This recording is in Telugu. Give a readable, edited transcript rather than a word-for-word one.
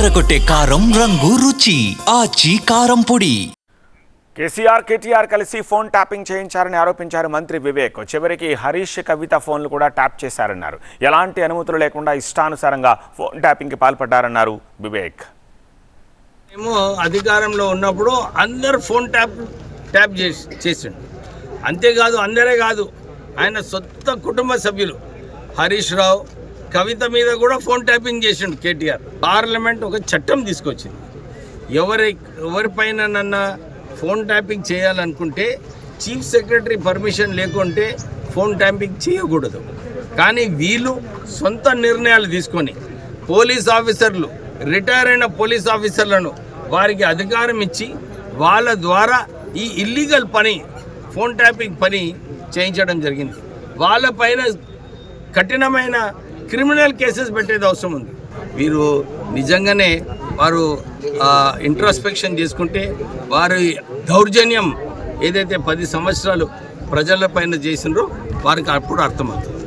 అదరగొట్టే కారం రంగు రుచి ఆచి కారం పొడి. కేటీఆర్ కలిసి ఫోన్ ట్యాపింగ్ చేయించారని ఆరోపించారు మంత్రి వివేక్. చివరికి హరీష్, కవిత ఫోన్లు కూడా ట్యాప్ చేశారన్నారు. ఎలాంటి అనుమతులు లేకుండా ఇష్టానుసారంగా ఫోన్ ట్యాపింగ్కి పాల్పడ్డారన్నారు వివేక్. మేము అధికారంలో ఉన్నప్పుడు అందరు ఫోన్ ట్యాప్ చేసిండు. అంతేకాదు, అందరే కాదు, ఆయన సొంత కుటుంబ సభ్యులు హరీష్ రావు, కవిత మీద కూడా ఫోన్ ట్యాపింగ్ చేసిండు కేటీఆర్. పార్లమెంట్ ఒక చట్టం తీసుకొచ్చింది, ఎవరిపైన ఫోన్ ట్యాపింగ్ చేయాలనుకుంటే చీఫ్ సెక్రటరీ పర్మిషన్ లేకుంటే ఫోన్ ట్యాపింగ్ చేయకూడదు. కానీ వీళ్ళు సొంత నిర్ణయాలు తీసుకొని పోలీస్ ఆఫీసర్లు, రిటైర్ అయిన పోలీస్ ఆఫీసర్లను వారికి అధికారం ఇచ్చి వాళ్ళ ద్వారా ఈ ఇల్లీగల్ పని, ఫోన్ ట్యాపింగ్ పని చేయించడం జరిగింది. వాళ్ళపైన కఠినమైన క్రిమినల్ కేసెస్ పెట్టేది అవసరం ఉంది. వీరు నిజంగానే వారు ఇంట్రాస్పెక్షన్ చేసుకుంటే వారి దౌర్జన్యం ఏదైతే 10 సంవత్సరాలు ప్రజల పైన చేసినారో వారికి అప్పుడు అర్థమవుతుంది.